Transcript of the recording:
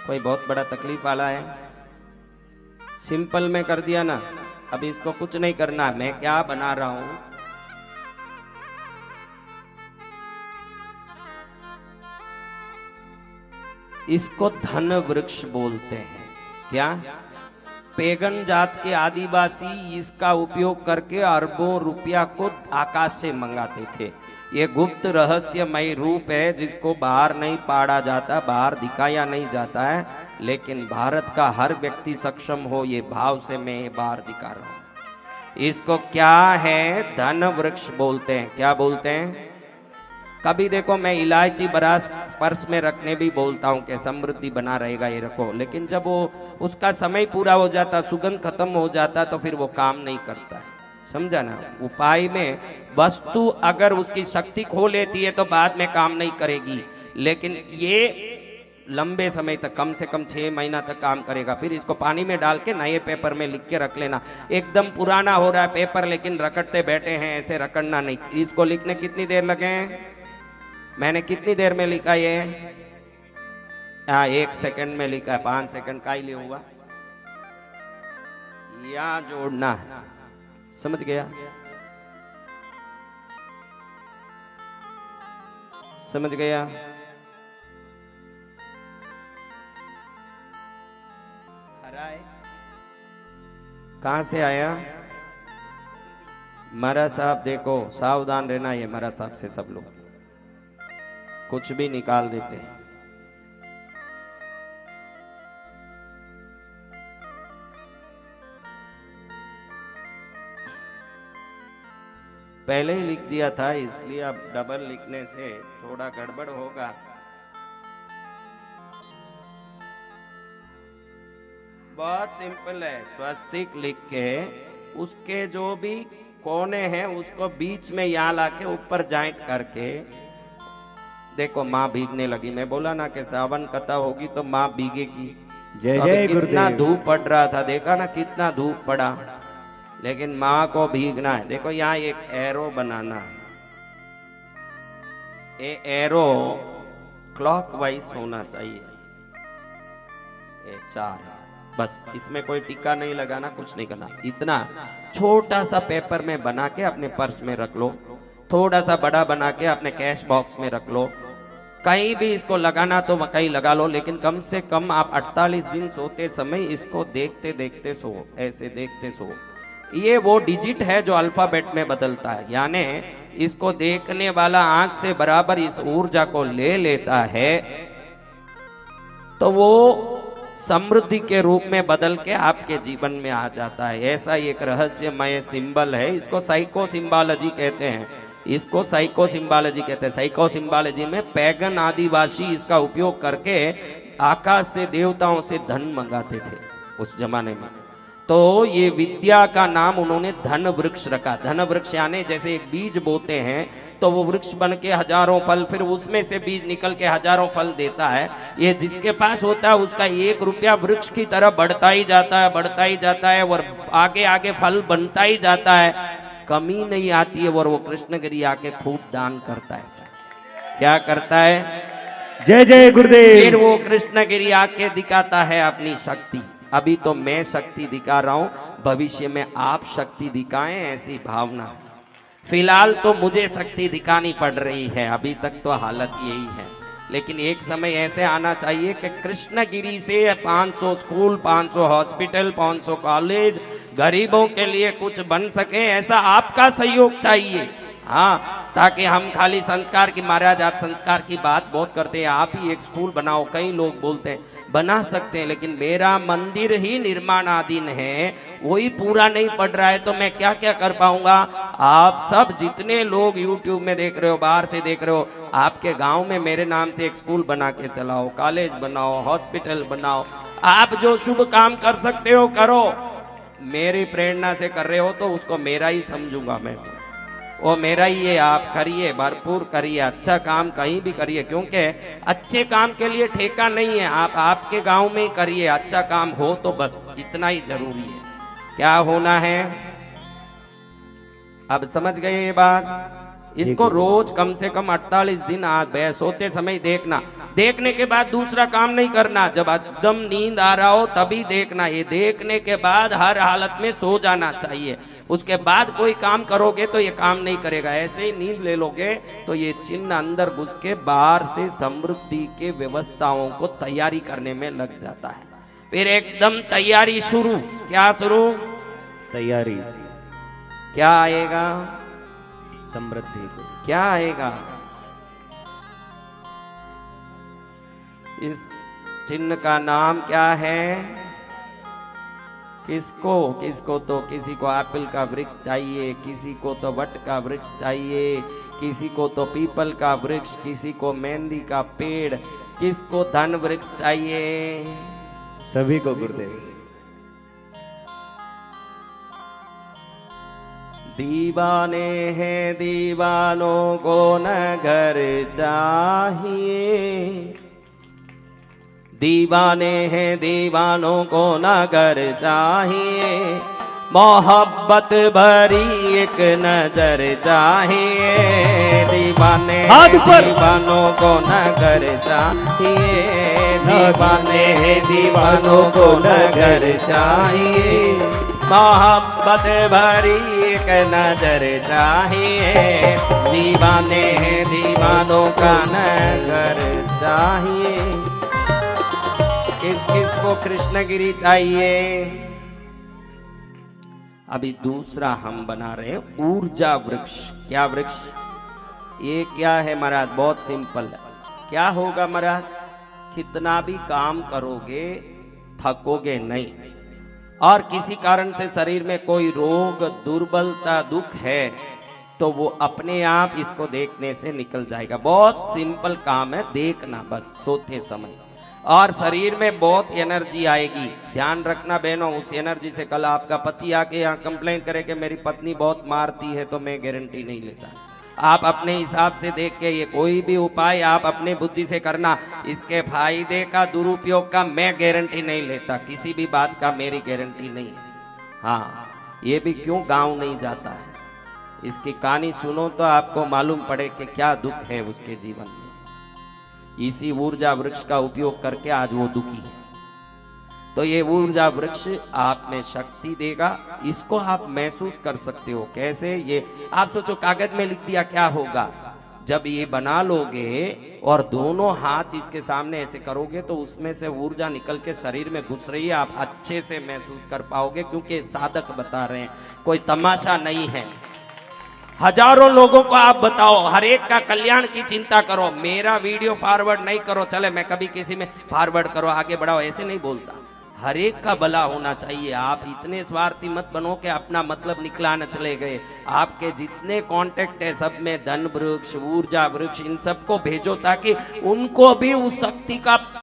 कोई बहुत बड़ा तकलीफ वाला है? सिंपल में कर दिया ना। अब इसको कुछ नहीं करना। मैं क्या बना रहा हूं, इसको धन वृक्ष बोलते हैं। क्या? पेगन जात के आदिवासी इसका उपयोग करके अरबों रुपया को आकाश से मंगाते थे। ये गुप्त रहस्यमय रूप है जिसको बाहर नहीं पाड़ा जाता, बाहर दिखाया नहीं जाता है, लेकिन भारत का हर व्यक्ति सक्षम हो ये भाव से मैं ये बाहर दिखा रहा हूं। इसको क्या है? धन वृक्ष बोलते हैं। क्या बोलते हैं? कभी देखो मैं इलायची बरास पर्स में रखने भी बोलता हूं कि समृद्धि बना रहेगा, ये रखो, लेकिन जब वो उसका समय पूरा हो जाता, सुगंध खत्म हो जाता, तो फिर वो काम नहीं करता है। समझा ना? उपाय में वस्तु अगर उसकी शक्ति खो लेती है तो बाद में काम नहीं करेगी, लेकिन ये लंबे समय तक, कम से कम 6 महीना तक काम करेगा। फिर इसको पानी में डाल के नए पेपर में लिख के रख लेना। एकदम पुराना हो रहा है पेपर लेकिन रकड़ते बैठे हैं, ऐसे रकड़ना नहीं। इसको लिखने कितनी देर लगे? मैंने कितनी देर में लिखा ये? 1 सेकंड में लिखा है। 5 सेकंड का ही लिए हुआ। या जोड़ना है। समझ गया? समझ गया? कहां से आया? महाराज साहब देखो, सावधान रहना। ये महाराज साहब से सब लोग कुछ भी निकाल देते हैं। पहले ही लिख दिया था, इसलिए अब डबल लिखने से थोड़ा गड़बड़ होगा। बहुत सिंपल है। स्वस्तिक लिख के उसके जो भी कोने हैं उसको बीच में यहाँ लाके ऊपर जॉइंट करके देखो, माँ भीगने लगी। मैं बोला ना कि सावन कथा होगी तो माँ भीगेगी। जय तो जय गुरुदेव। कितना धूप पड़ रहा था, देखा ना कितना धूप पड़ा, लेकिन माँ को भीगना है। देखो यहाँ एक एरो बनाना है। ये एरो क्लॉकवाइज होना चाहिए। ये 4 है बस, इसमें कोई टिक्का नहीं लगाना, कुछ नहीं करना। इतना छोटा सा पेपर में बना के अपने पर्स में रख लो, थोड़ा सा बड़ा बना के अपने कैश बॉक्स में रख लो। कहीं भी इसको लगाना तो कहीं लगा लो, लेकिन कम से कम आप 48 दिन सोते समय इसको देखते देखते सो, ऐसे देखते सो। ये वो डिजिट है जो अल्फाबेट में बदलता है, यानी इसको देखने वाला आंख से बराबर इस ऊर्जा को ले लेता है तो वो समृद्धि के रूप में बदल के आपके जीवन में आ जाता है। ऐसा एक रहस्यमय सिंबल है। इसको साइको सिंबालॉजी कहते हैं। इसको साइको सिंबालॉजी कहते हैं। साइको सिंबालॉजी में पैगन आदिवासी इसका उपयोग करके आकाश से, देवताओं से धन मंगाते थे उस जमाने में। तो ये विद्या का नाम उन्होंने धन वृक्ष रखा। धन वृक्ष यानी जैसे एक बीज बोते हैं तो वो वृक्ष बन के हजारों फल, फिर उसमें से बीज निकल के हजारों फल देता है। ये जिसके पास होता है उसका 1 रुपया वृक्ष की तरह बढ़ता ही जाता है, बढ़ता ही जाता है, और आगे आगे फल बनता ही जाता है, कमी नहीं आती है। और वो कृष्णगिरी आके खूब दान करता है। क्या करता है? जय जय गुरुदेव। फिर वो कृष्णगिरी आके दिखाता है अपनी शक्ति। अभी तो मैं शक्ति दिखा रहा हूं, भविष्य में आप शक्ति दिखाएं, ऐसी भावना। फिलहाल तो मुझे शक्ति दिखानी पड़ रही है, अभी तक तो हालत यही है, लेकिन एक समय ऐसे आना चाहिए कि कृष्णगिरी से 500 स्कूल, 500 हॉस्पिटल, 500 कॉलेज, गरीबों के लिए कुछ बन सके। ऐसा आपका सहयोग चाहिए। हाँ, ताकि हम खाली संस्कार की, महाराज आप संस्कार की बात बहुत करते हैं, आप ही एक स्कूल बनाओ, कई लोग बोलते हैं बना सकते हैं, लेकिन मेरा मंदिर ही निर्माणाधीन है, वही पूरा नहीं पड़ रहा है, तो मैं क्या क्या कर पाऊंगा। आप सब जितने लोग YouTube में देख रहे हो, बाहर से देख रहे हो, आपके गांव में मेरे नाम से एक स्कूल बना के चलाओ, कॉलेज बनाओ, हॉस्पिटल बनाओ। आप जो शुभ काम कर सकते हो करो। मेरी प्रेरणा से कर रहे हो तो उसको मेरा ही समझूंगा मैं, वो मेरा ही है। आप करिए, भरपूर करिए, अच्छा काम कहीं भी करिए, क्योंकि अच्छे काम के लिए ठेका नहीं है। आप आपके गांव में ही करिए, अच्छा काम हो तो बस इतना ही जरूरी है। क्या होना है? अब समझ गए ये बात? इसको रोज कम से कम 48 दिन सोते समय देखना। देखने के बाद दूसरा काम नहीं करना, जब एकदम नींद आ रहा हो तभी देखना। ये देखने के बाद हर हालत में सो जाना चाहिए, उसके बाद कोई काम करोगे तो ये काम नहीं करेगा। ऐसे ही नींद ले लोगे तो ये चिन्ह अंदर घुस के बाहर से समृद्धि के व्यवस्थाओं को तैयारी करने में लग जाता है। फिर एकदम तैयारी शुरू। क्या शुरू? तैयारी। क्या आएगा? समृद्धि को। क्या आएगा? इस चिन्ह का नाम क्या है? किसको किसको तो किसी को एप्पल का वृक्ष चाहिए, किसी को तो वट का वृक्ष चाहिए, किसी को तो पीपल का वृक्ष, किसी को मेहंदी का पेड़, किसको धन वृक्ष चाहिए? सभी को गुरुदेव। दीवाने हैं दीवानों को नगर चाहिए, दीवाने हैं दीवानों को नगर चाहिए, मोहब्बत भरी एक नजर चाहिए। दीवाने दीवानों को नगर चाहिए, दीवाने हैं दीवानों को नगर चाहिए, मोहब्बत भरी एक नजर चाहिए। दीवाने हैं दीवानों का नगर चाहिए। किस किस को कृष्णगिरी चाहिए? अभी दूसरा हम बना रहे हैं ऊर्जा वृक्ष। क्या वृक्ष? ये क्या है महाराज? बहुत सिंपल है। क्या होगा महाराज? कितना भी काम करोगे थकोगे नहीं, और किसी कारण से शरीर में कोई रोग दुर्बलता दुख है तो वो अपने आप इसको देखने से निकल जाएगा। बहुत सिंपल काम है, देखना बस सोते समय, और शरीर में बहुत एनर्जी आएगी। ध्यान रखना बहनों, उस एनर्जी से कल आपका पति आके यहाँ कंप्लेंट करे कि मेरी पत्नी बहुत मारती है, तो मैं गारंटी नहीं लेता। आप अपने हिसाब से देख के ये कोई भी उपाय आप अपने बुद्धि से करना। इसके फायदे का दुरुपयोग का मैं गारंटी नहीं लेता, किसी भी बात का मेरी गारंटी नहीं है। हाँ, ये भी क्यों गांव नहीं जाता है, इसकी कहानी सुनो तो आपको मालूम पड़े कि क्या दुख है उसके जीवन में। इसी ऊर्जा वृक्ष का उपयोग करके आज वो दुखी है। तो ये ऊर्जा वृक्ष आप में शक्ति देगा, इसको आप महसूस कर सकते हो। कैसे? ये आप सोचो, कागज में लिख दिया, क्या होगा? जब ये बना लोगे और दोनों हाथ इसके सामने ऐसे करोगे तो उसमें से ऊर्जा निकल के शरीर में घुस रही है, आप अच्छे से महसूस कर पाओगे, क्योंकि साधक बता रहे हैं, कोई तमाशा नहीं है। हजारों लोगों को आप बताओ, हर एक का कल्याण की चिंता करो। मेरा वीडियो फॉरवर्ड नहीं करो, चले मैं कभी किसी में फॉरवर्ड करो, आगे बढ़ाओ, ऐसे नहीं बोलता। हर एक का भला होना चाहिए। आप इतने स्वार्थी मत बनो कि अपना मतलब निकलाना चले गए। आपके जितने कांटेक्ट है सब में धन वृक्ष, ऊर्जा वृक्ष, इन सबको भेजो ताकि उनको भी उस शक्ति का